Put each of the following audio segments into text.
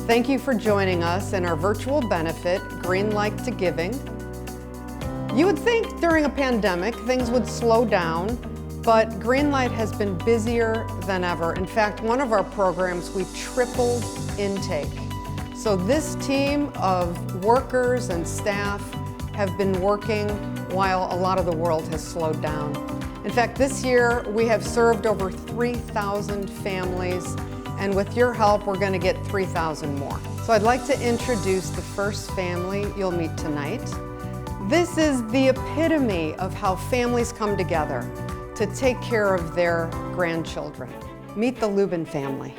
Thank you for joining us in our virtual benefit, Greenlight Giving. You would think during a pandemic things would slow down, but Greenlight has been busier than ever. In fact, one of our programs, we tripled intake. So this team of workers and staff have been working while a lot of the world has slowed down. In fact, this year we have served over 3,000 families, and with your help, we're going to get 3,000 more. So I'd like to introduce the first family you'll meet tonight. This is the epitome of how families come together to take care of their grandchildren. Meet the Lubin family.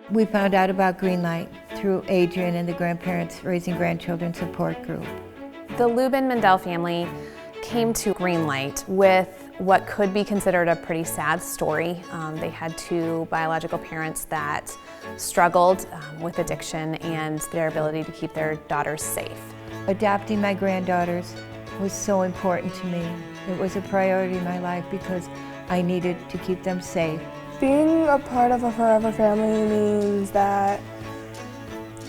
We found out about Greenlight through Adrian and the Grandparents Raising Grandchildren Support Group. The Lubin-Mendel family came to Greenlight with what could be considered a pretty sad story. They had two biological parents that struggled with addiction and their ability to keep their daughters safe. Adopting my granddaughters was so important to me. It was a priority in my life because I needed to keep them safe. Being a part of a forever family means that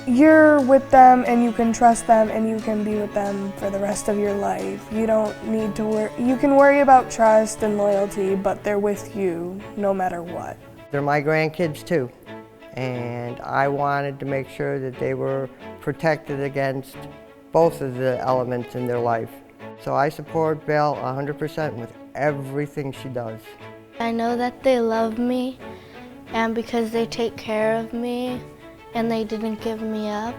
you're with them and you can trust them and you can be with them for the rest of your life. You don't need to worry. You can worry about trust and loyalty, but they're with you no matter what. They're my grandkids too, and I wanted to make sure that they were protected against both of the elements in their life. So I support Belle 100% with everything she does. I know that they love me, and because they take care of me, and they didn't give me up.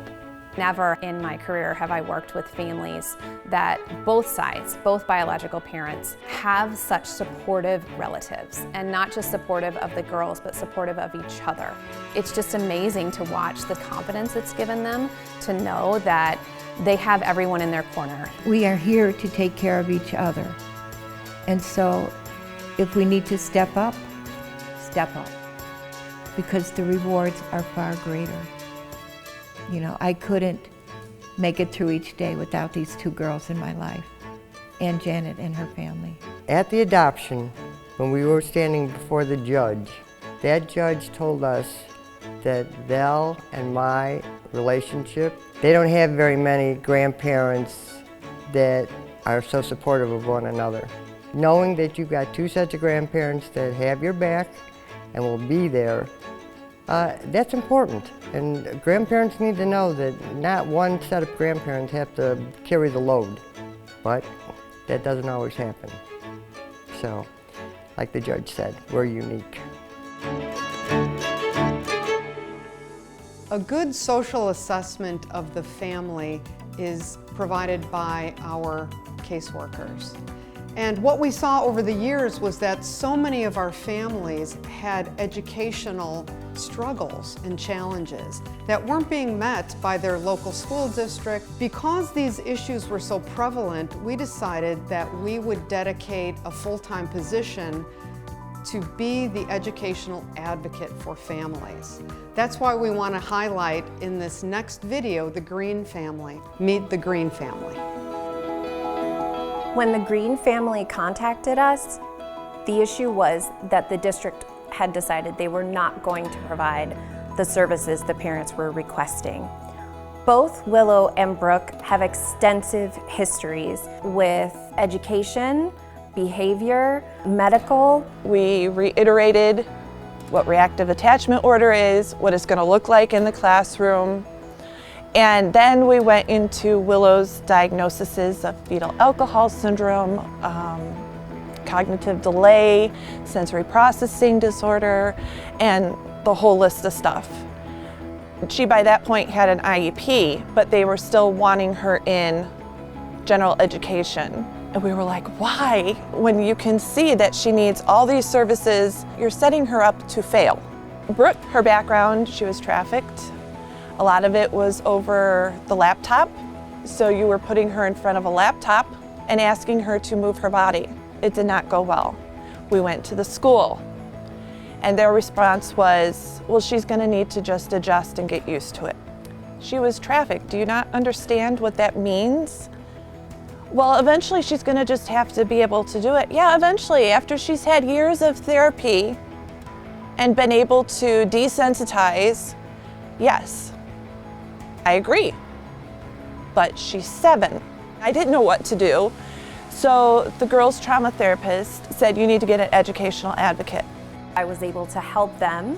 Never in my career have I worked with families that both sides, both biological parents, have such supportive relatives, and not just supportive of the girls, but supportive of each other. It's just amazing to watch the confidence it's given them to know that they have everyone in their corner. We are here to take care of each other. And so if we need to step up, because the rewards are far greater. You know, I couldn't make it through each day without these two girls in my life, and Janet and her family. At the adoption, when we were standing before the judge, that judge told us that Belle and my relationship, they don't have very many grandparents that are so supportive of one another. Knowing that you've got two sets of grandparents that have your back and will be there, that's important. And grandparents need to know that not one set of grandparents have to carry the load, but that doesn't always happen. So, like the judge said, we're unique. A good social assessment of the family is provided by our caseworkers. And what we saw over the years was that so many of our families had educational struggles and challenges that weren't being met by their local school district. Because these issues were so prevalent, we decided that we would dedicate a full-time position to be the educational advocate for families. That's why we want to highlight in this next video the Green family. Meet the Green family. When the Green family contacted us, the issue was that the district had decided they were not going to provide the services the parents were requesting. Both Willow and Brooke have extensive histories with education, behavior, medical. We reiterated what reactive attachment order is, what it's going to look like in the classroom. And then we went into Willow's diagnoses of fetal alcohol syndrome, cognitive delay, sensory processing disorder, and the whole list of stuff. She, by that point, had an IEP, but they were still wanting her in general education. And we were like, why? When you can see that she needs all these services, you're setting her up to fail. Brooke, her background, she was trafficked. A lot of it was over the laptop. So you were putting her in front of a laptop and asking her to move her body. It did not go well. We went to the school, and their response was, well, she's going to need to just adjust and get used to it. She was trafficked. Do you not understand what that means? Well, eventually she's going to just have to be able to do it. Yeah, eventually, after she's had years of therapy and been able to desensitize, yes. I agree, but she's 7. I didn't know what to do. So the girls' trauma therapist said, you need to get an educational advocate. I was able to help them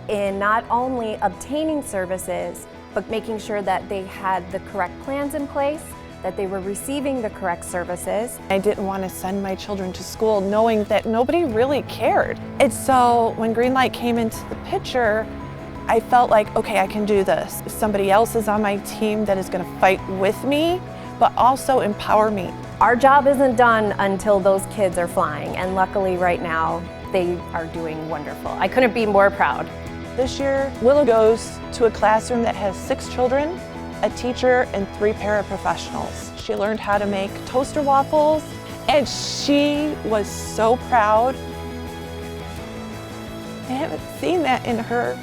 in not only obtaining services, but making sure that they had the correct plans in place, that they were receiving the correct services. I didn't want to send my children to school knowing that nobody really cared. And so when Greenlight came into the picture, I felt like, okay, I can do this. Somebody else is on my team that is going to fight with me, but also empower me. Our job isn't done until those kids are flying, and luckily right now, they are doing wonderful. I couldn't be more proud. This year, Willow goes to a classroom that has 6 children, a teacher, and 3 paraprofessionals. She learned how to make toaster waffles, and she was so proud. I haven't seen that in her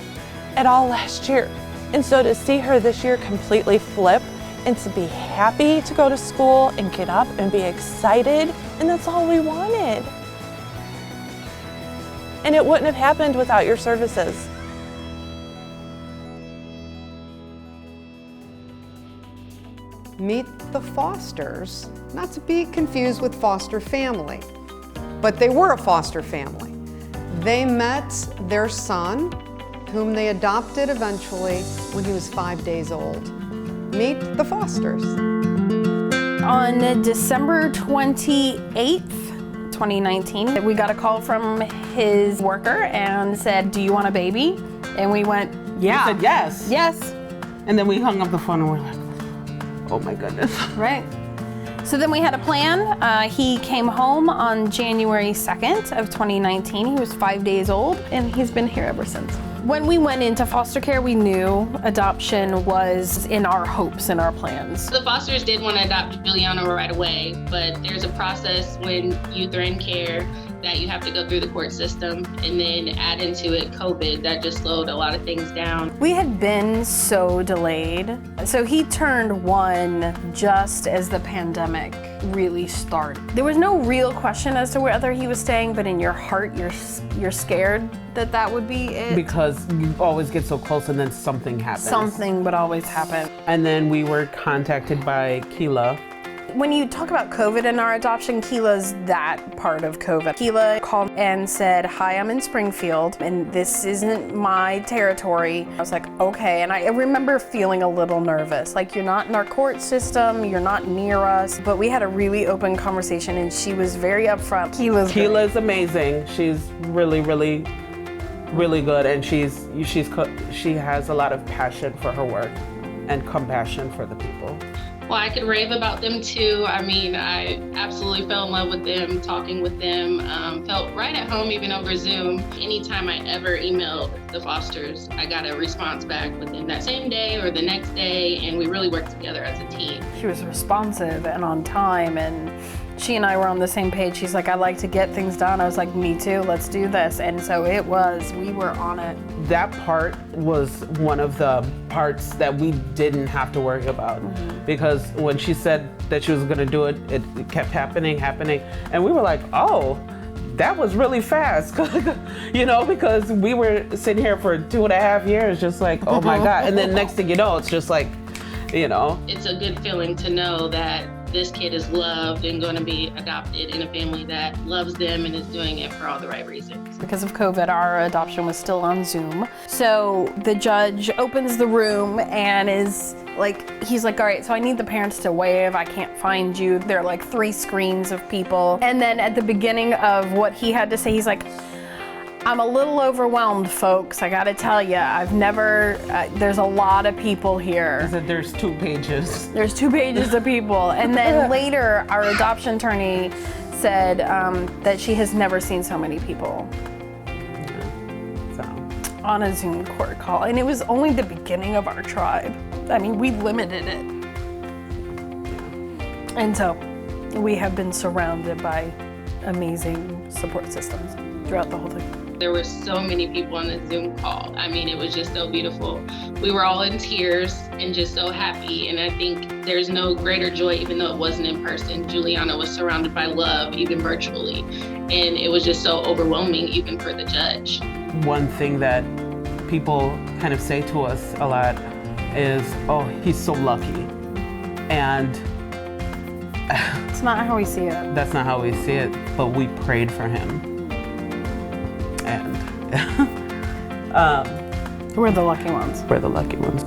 at all last year. And so to see her this year completely flip and to be happy to go to school and get up and be excited, and that's all we wanted. And it wouldn't have happened without your services. Meet the Fosters, not to be confused with foster family, but they were a foster family. They met their son, whom they adopted eventually when he was 5 days old. Meet the Fosters. On December 28th, 2019, we got a call from his worker and said, do you want a baby? And we went, yeah. We said yes. Yes. And then we hung up the phone and we're like, oh my goodness. Right. So then we had a plan. He came home on January 2nd of 2019. He was 5 days old and he's been here ever since. When we went into foster care, we knew adoption was in our hopes and our plans. The Fosters did want to adopt Juliana right away, but there's a process when youth are in care that you have to go through the court system, and then add into it COVID. That just slowed a lot of things down. We had been so delayed. So he turned 1 just as the pandemic really started. There was no real question as to whether he was staying, but in your heart, you're scared that that would be it. Because you always get so close and then something happens. Something would always happen. And then we were contacted by Keela. When you talk about COVID in our adoption, Keela's that part of COVID. Keela called and said, hi, I'm in Springfield and this isn't my territory. I was like, okay. And I remember feeling a little nervous. Like, you're not in our court system, you're not near us. But we had a really open conversation and she was very upfront. Keela's amazing. She's really, really, really good. And she has a lot of passion for her work and compassion for the people. Well, I could rave about them too. I mean, I absolutely fell in love with them, talking with them, felt right at home even over Zoom. Anytime I ever emailed the Fosters, I got a response back within that same day or the next day, and we really worked together as a team. She was responsive and on time, and she and I were on the same page. She's like, I like to get things done. I was like, me too, let's do this. And so we were on it. That part was one of the parts that we didn't have to worry about. Because when she said that she was gonna do it, it kept happening. And we were like, oh, that was really fast. You know, because we were sitting here for 2.5 years, just like, oh my God. And then next thing you know, it's just like, you know. It's a good feeling to know that this kid is loved and going to be adopted in a family that loves them and is doing it for all the right reasons. Because of COVID, our adoption was still on Zoom. So the judge opens the room and he's like, all right, so I need the parents to wave. I can't find you. There are like 3 screens of people. And then at the beginning of what he had to say, he's like, I'm a little overwhelmed, folks. I gotta tell you, there's a lot of people here. He said there's 2 pages. There's 2 pages of people. And then later, our adoption attorney said that she has never seen so many people on a Zoom court call. And it was only the beginning of our tribe. I mean, we limited it. And so we have been surrounded by amazing support systems throughout the whole thing. There were so many people on the Zoom call. I mean, it was just so beautiful. We were all in tears and just so happy. And I think there's no greater joy, even though it wasn't in person. Juliana was surrounded by love, even virtually. And it was just so overwhelming, even for the judge. One thing that people kind of say to us a lot is, oh, he's so lucky. And It's not how we see it. that's not how we see it, but we prayed for him. And We're the lucky ones. we're the lucky ones.